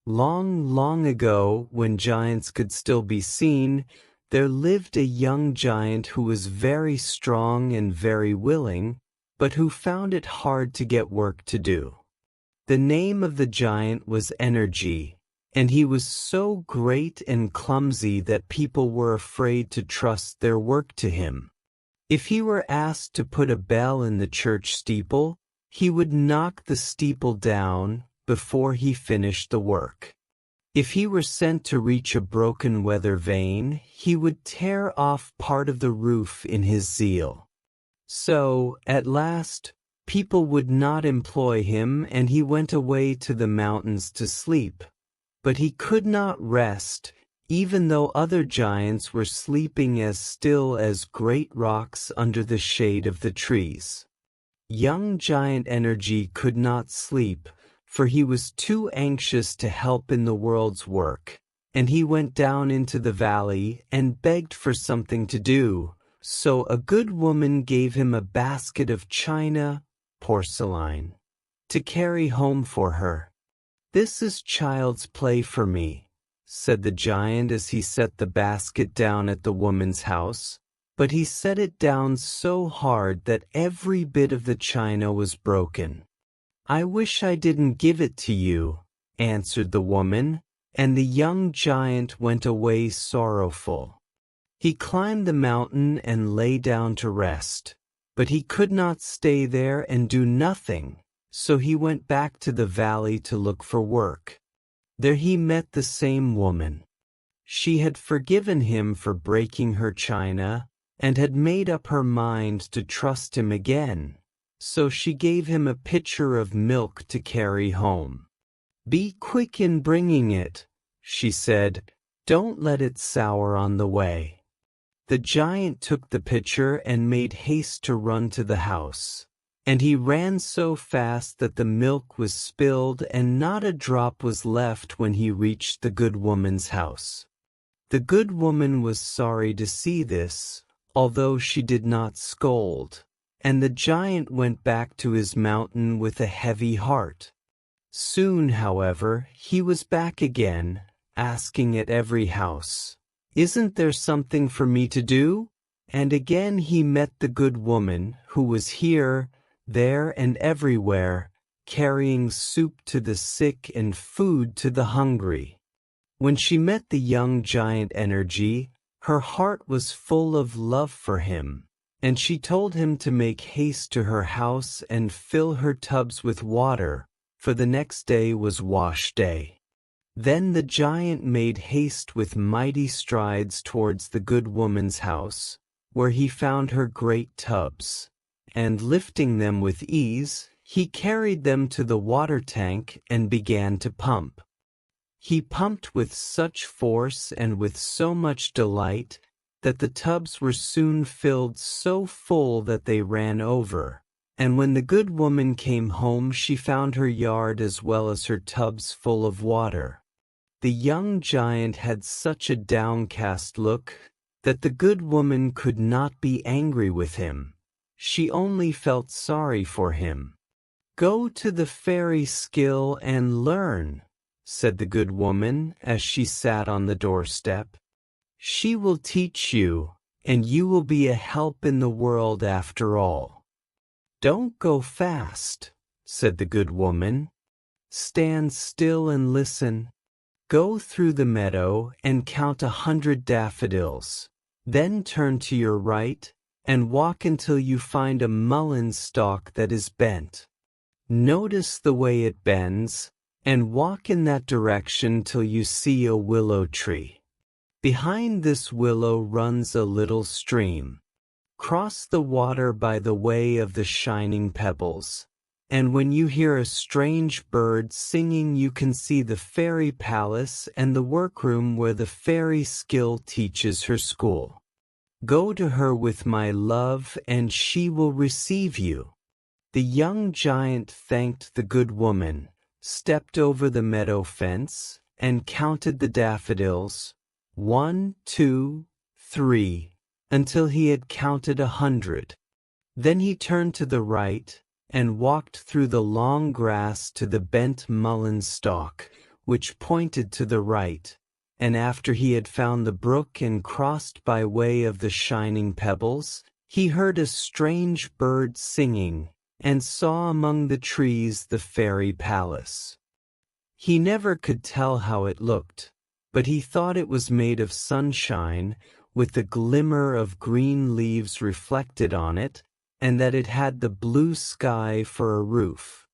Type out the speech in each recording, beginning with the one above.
Long, long ago, when giants could still be seen, there lived a young giant who was very strong and very willing, but who found it hard to get work to do. The name of the giant was Energy, and he was so great and clumsy that people were afraid to trust their work to him. If he were asked to put a bell in the church steeple, he would knock the steeple down before he finished the work. If he were sent to reach a broken weather vane, he would tear off part of the roof in his zeal. So, at last, people would not employ him, and he went away to the mountains to sleep. But he could not rest, even though other giants were sleeping as still as great rocks under the shade of the trees. Young giant Energy could not sleep, for he was too anxious to help in the world's work, and he went down into the valley and begged for something to do. So a good woman gave him a basket of china, porcelain, to carry home for her. "This is child's play for me," said the giant as he set the basket down at the woman's house, but he set it down so hard that every bit of the china was broken. "I wish I didn't give it to you," answered the woman, and the young giant went away sorrowful. He climbed the mountain and lay down to rest, but he could not stay there and do nothing, so he went back to the valley to look for work. There he met the same woman. She had forgiven him for breaking her china, and had made up her mind to trust him again, so she gave him a pitcher of milk to carry home. "Be quick in bringing it," she said. "Don't let it sour on the way." The giant took the pitcher and made haste to run to the house, and he ran so fast that the milk was spilled and not a drop was left when he reached the good woman's house. The good woman was sorry to see this, although she did not scold, and the giant went back to his mountain with a heavy heart. Soon, however, he was back again, asking at every house, "Isn't there something for me to do?" And again he met the good woman, who was here, there, and everywhere, carrying soup to the sick and food to the hungry. When she met the young giant Energy, her heart was full of love for him, and she told him to make haste to her house and fill her tubs with water, for the next day was wash day. Then the giant made haste with mighty strides towards the good woman's house, where he found her great tubs, and lifting them with ease, he carried them to the water tank and began to pump. He pumped with such force and with so much delight that the tubs were soon filled so full that they ran over, and when the good woman came home she found her yard as well as her tubs full of water. The young giant had such a downcast look that the good woman could not be angry with him. She only felt sorry for him. "Go to the fairy skill and learn," said the good woman as she sat on the doorstep. "She will teach you, and you will be a help in the world after all." "Don't go fast," said the good woman. "Stand still and listen. Go through the meadow and count 100 daffodils. Then turn to your right and walk until you find a mullein stalk that is bent. Notice the way it bends, and walk in that direction till you see a willow tree. Behind this willow runs a little stream. Cross the water by the way of the shining pebbles, and when you hear a strange bird singing you can see the fairy palace and the workroom where the fairy skill teaches her school. Go to her with my love and she will receive you." The young giant thanked the good woman, stepped over the meadow fence, and counted the daffodils, 1, 2, 3, until he had counted 100. Then he turned to the right, and walked through the long grass to the bent mullein stalk, which pointed to the right, and after he had found the brook and crossed by way of the shining pebbles, he heard a strange bird singing, and saw among the trees the fairy palace. He never could tell how it looked, but he thought it was made of sunshine, with the glimmer of green leaves reflected on it, and that it had the blue sky for a roof.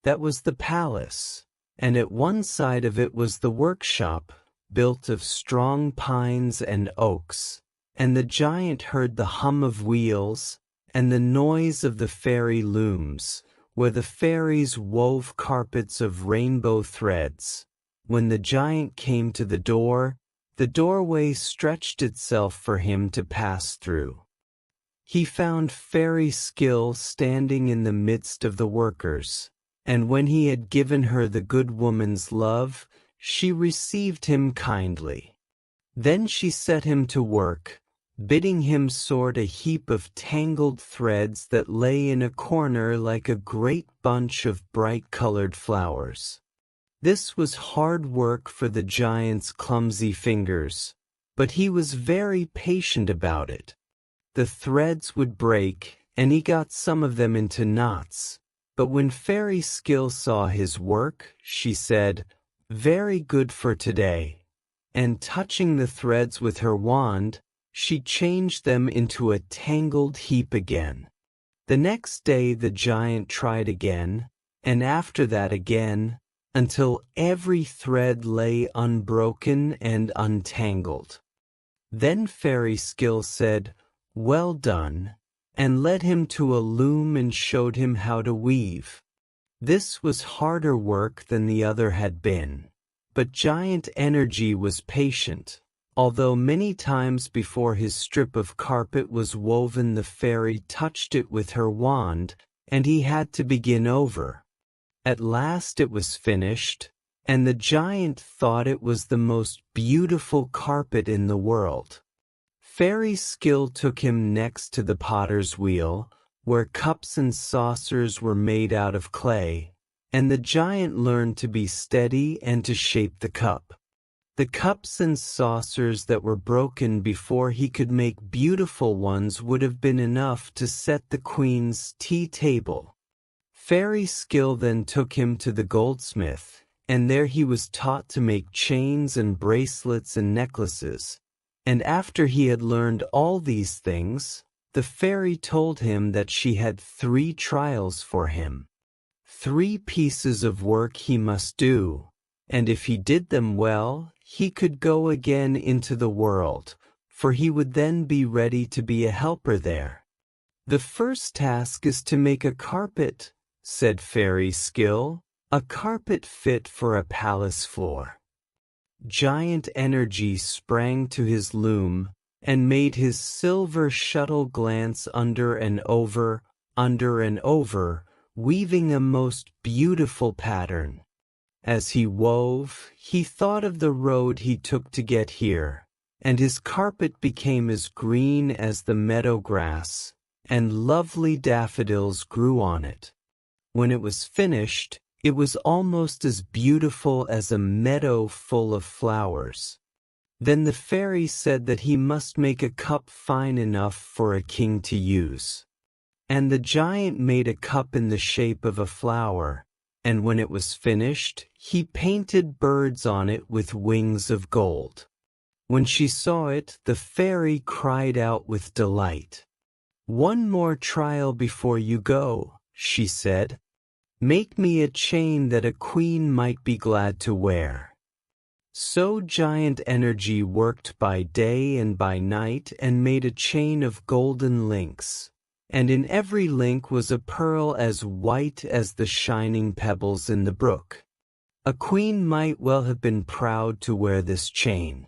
That was the palace, and at one side of it was the workshop, built of strong pines and oaks, and the giant heard the hum of wheels, and the noise of the fairy looms, where the fairies wove carpets of rainbow threads. When the giant came to the doorway stretched itself for him to pass through. He found Fairy Skill standing in the midst of the workers, and when he had given her the good woman's love, she received him kindly. Then she set him to work, bidding him sort a heap of tangled threads that lay in a corner like a great bunch of bright-colored flowers. This was hard work for the giant's clumsy fingers, but he was very patient about it. The threads would break, and he got some of them into knots, but when Fairy Skill saw his work, she said, "Very good for today," and touching the threads with her wand, she changed them into a tangled heap again. The next day the giant tried again, and after that again, until every thread lay unbroken and untangled. Then Fairy Skill said, "Well done," and led him to a loom and showed him how to weave. This was harder work than the other had been, but Giant Energy was patient. Although many times before his strip of carpet was woven the fairy touched it with her wand, and he had to begin over. At last it was finished, and the giant thought it was the most beautiful carpet in the world. Fairy Skill took him next to the potter's wheel, where cups and saucers were made out of clay, and the giant learned to be steady and to shape the cup. The cups and saucers that were broken before he could make beautiful ones would have been enough to set the queen's tea table. Fairy Skill then took him to the goldsmith, and there he was taught to make chains and bracelets and necklaces. And after he had learned all these things, the fairy told him that she had 3 trials for him. 3 pieces of work he must do, and if he did them well, he could go again into the world, for he would then be ready to be a helper there. "The first task is to make a carpet," said Fairy Skill, "a carpet fit for a palace floor." Giant Energy sprang to his loom, and made his silver shuttle glance under and over, weaving a most beautiful pattern. As he wove, he thought of the road he took to get here, and his carpet became as green as the meadow grass, and lovely daffodils grew on it. When it was finished, it was almost as beautiful as a meadow full of flowers. Then the fairy said that he must make a cup fine enough for a king to use. And the giant made a cup in the shape of a flower, and when it was finished, he painted birds on it with wings of gold. When she saw it, the fairy cried out with delight. "One more trial before you go," she said. "Make me a chain that a queen might be glad to wear." So Giant Energy worked by day and by night and made a chain of golden links, and in every link was a pearl as white as the shining pebbles in the brook. A queen might well have been proud to wear this chain.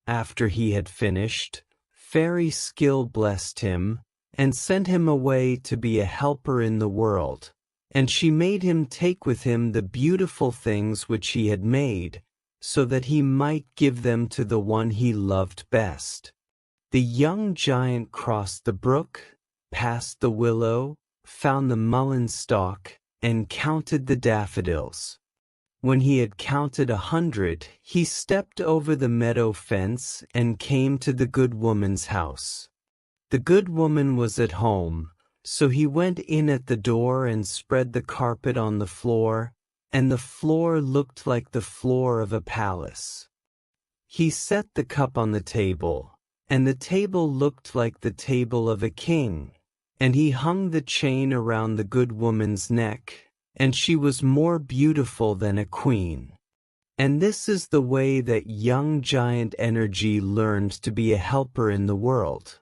After he had finished, Fairy Skill blessed him, and sent him away to be a helper in the world, and she made him take with him the beautiful things which he had made, so that he might give them to the one he loved best. The young giant crossed the brook, passed the willow, found the mullein stalk, and counted the daffodils. When he had counted 100, he stepped over the meadow fence and came to the good woman's house. The good woman was at home, so he went in at the door and spread the carpet on the floor, and the floor looked like the floor of a palace. He set the cup on the table, and the table looked like the table of a king, and he hung the chain around the good woman's neck, and she was more beautiful than a queen. And this is the way that young giant energy learned to be a helper in the world.